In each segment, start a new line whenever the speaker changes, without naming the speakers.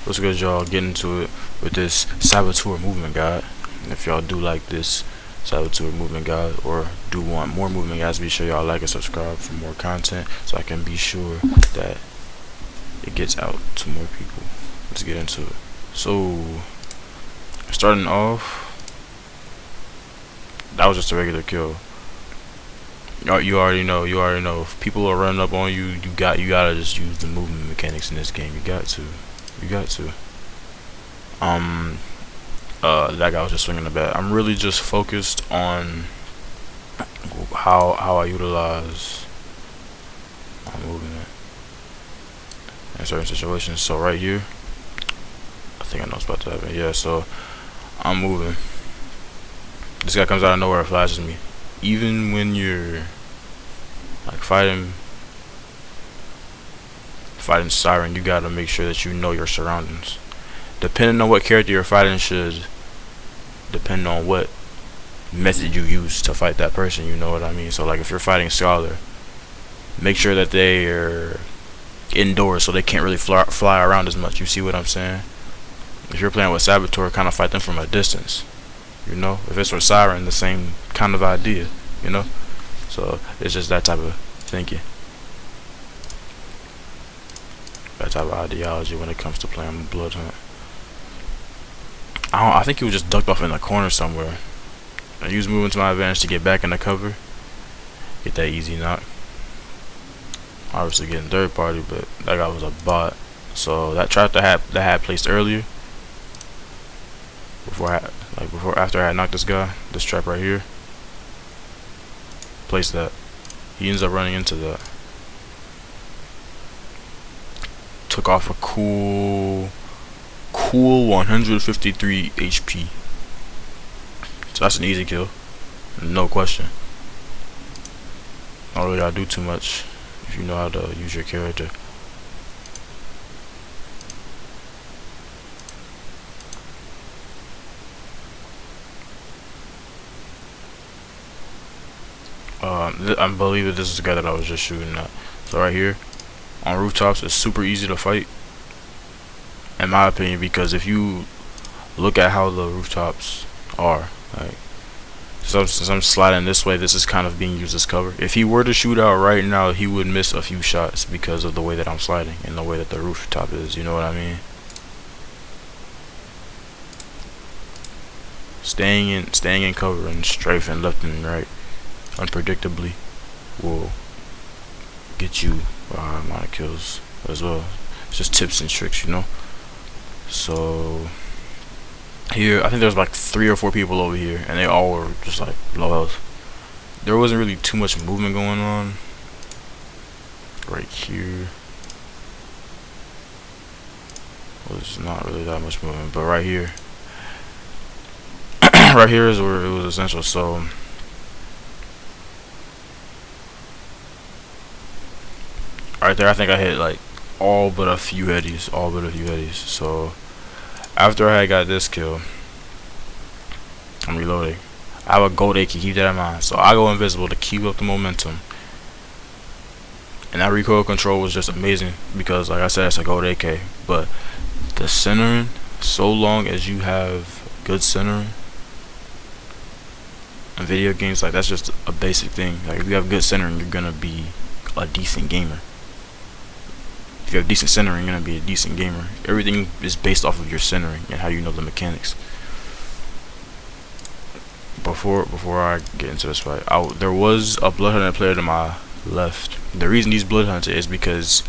What's good, y'all? Get into it with this Saboteur movement guide. And if y'all do like this Saboteur movement guide or do want more movement guides, be sure y'all like and subscribe for more content so I can be sure that it gets out to more people. Let's get into it. So, starting off, that was just a regular kill. You already know. If people are running up on you, you gotta just use the movement mechanics in this game. You got to. That guy was just swinging the bat. I'm really just focused on how I utilize my movement in certain situations. So right here, I think I know what's about to happen. Yeah, so I'm moving. This guy comes out of nowhere and flashes me. Even when you're like fighting Siren, you gotta make sure that you know your surroundings. Depending on what character you're fighting should depend on what method you use to fight that person, you know what I mean? So like if you're fighting Scholar, make sure that they are indoors so they can't really fly around as much. You see what I'm saying? If you're playing with Saboteur, kind of fight them from a distance. You know, if it's with Siren, the same kind of idea, you know. So it's just that type of thinking, that type of ideology when it comes to playing Bloodhunt. I think he was just ducked off in the corner somewhere. I used moving to my advantage to get back in the cover, get that easy knock. Obviously getting third party, but that guy was a bot. So that trap that I had placed earlier, after I had knocked this guy, this trap right here, placed that. He ends up running into that. Took off a cool 153 HP. So that's an easy kill, no question. Don't really gotta do too much if you know how to use your character. I believe that this is the guy that I was just shooting at. So right here on rooftops, it's super easy to fight, in my opinion, because if you look at how the rooftops are, like, so since I'm sliding this way, this is kind of being used as cover. If he were to shoot out right now, he would miss a few shots because of the way that I'm sliding and the way that the rooftop is, you know what I mean? Staying in cover and strafing left and right unpredictably will get you a high amount of kills as well. It's just tips and tricks, you know. So here, I think there's like 3 or 4 people over here, and they all were just like low health. There wasn't really too much movement going on. Right here was not really that much movement, but right here, right here is where it was essential. So right there, I think I hit like all but a few headies. So after I got this kill, I'm reloading. I have a gold AK, keep that in mind. So I go invisible to keep up the momentum. And that recoil control was just amazing because, like I said, it's a gold AK. But the centering, so long as you have good centering in video games, like that's just a basic thing. Like if you have good centering, you're gonna be a decent gamer. If you have decent centering, you're gonna be a decent gamer. Everything is based off of your centering and how you know the mechanics. Before I get into this fight, there was a Bloodhunt player to my left. The reason he's Bloodhunted is because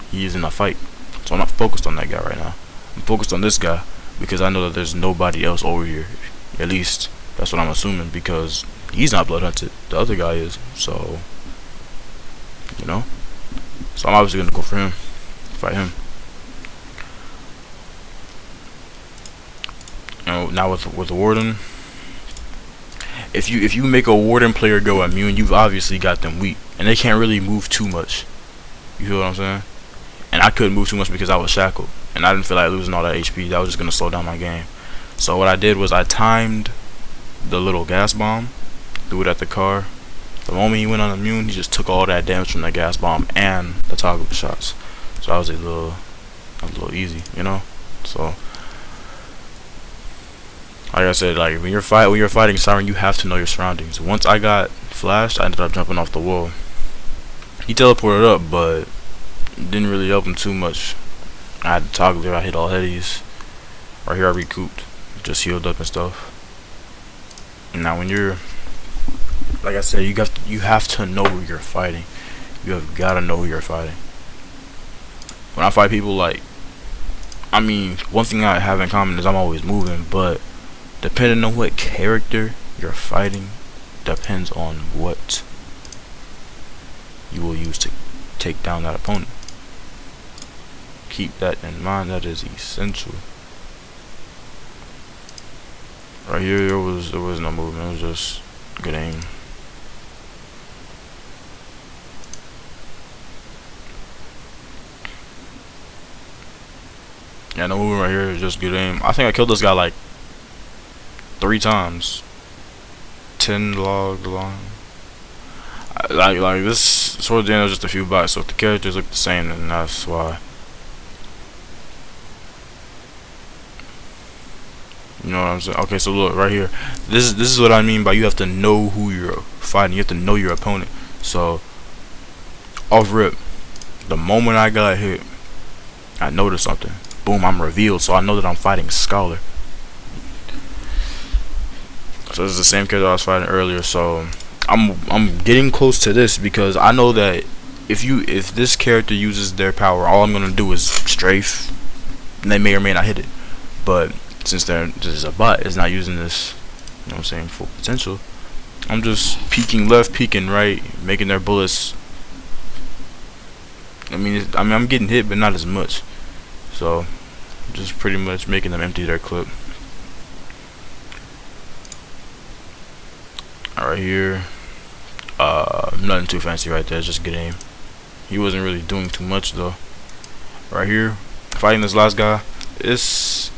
he's in a fight. So I'm not focused on that guy right now. I'm focused on this guy because I know that there's nobody else over here. At least that's what I'm assuming, because he's not Bloodhunted. The other guy is. So, you know. So I'm obviously gonna go for him. Fight him. You know, now with the Warden, if you make a Warden player go immune, you've obviously got them weak, and they can't really move too much. You feel what I'm saying? And I couldn't move too much because I was shackled, and I didn't feel like losing all that HP. That was just gonna slow down my game. So what I did was I timed the little gas bomb, threw it at the car. The moment he went on immune, he just took all that damage from the gas bomb and the toggle shots. So that was a little easy, you know. So like I said, like when you're fighting Siren, you have to know your surroundings. Once I got flashed, I ended up jumping off the wall. He teleported up, but it didn't really help him too much. I had to toggle there. I hit all headies. Right here I recouped, just healed up and stuff. And now when you're, like I said, you have to know who you're fighting. You have gotta know who you're fighting. When I fight people, like, I mean, one thing I have in common is I'm always moving, but depending on what character you're fighting, depends on what you will use to take down that opponent. Keep that in mind. That is essential. Right here, there was no movement. It was just good aim. Yeah, no movement right here. Just good aim. I think I killed this guy like 3 times. 10 log long. Like this towards the end was just a few bites. So if the characters look the same, then that's why. You know what I'm saying? Okay, so look right here. This is what I mean by you have to know who you're fighting. You have to know your opponent. So off rip, the moment I got hit, I noticed something. Boom, I'm revealed. So I know that I'm fighting Scholar. So this is the same character I was fighting earlier. So I'm getting close to this because I know that if this character uses their power, all I'm gonna do is strafe, and they may or may not hit it. But since there's a bot is not using this, you know what I'm saying, full potential, I'm just peeking left, peeking right, making their bullets. I mean I'm getting hit, but not as much. So just pretty much making them empty their clip. Right here, nothing too fancy right there, just good aim. He wasn't really doing too much though. Right here, fighting this last guy, it's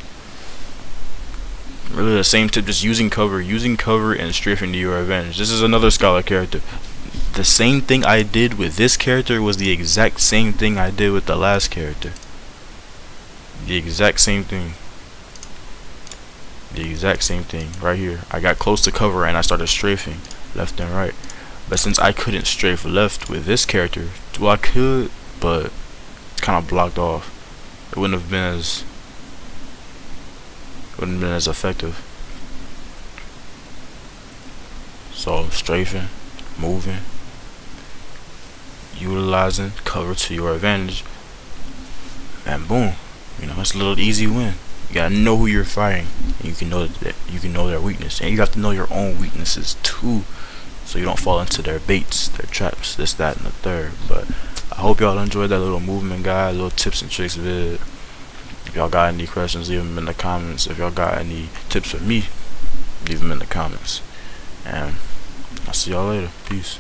really the same tip, just using cover and strafing to your advantage. This is another Scholar character. The same thing I did with this character was the exact same thing I did with the last character. The exact same thing. The exact same thing right here. I got close to cover and I started strafing left and right. But since I couldn't strafe left with this character, well I could, but it's kind of blocked off. It wouldn't have been as effective. So strafing, moving, utilizing cover to your advantage, and boom, you know, it's a little easy win. You gotta know who you're fighting, and you can know that you can know their weakness, and you have to know your own weaknesses too, so you don't fall into their baits, their traps, this, that, and the third. But I hope y'all enjoyed that little movement guide, little tips and tricks vid. If y'all got any questions, leave them in the comments. If y'all got any tips for me, leave them in the comments. And I'll see y'all later. Peace.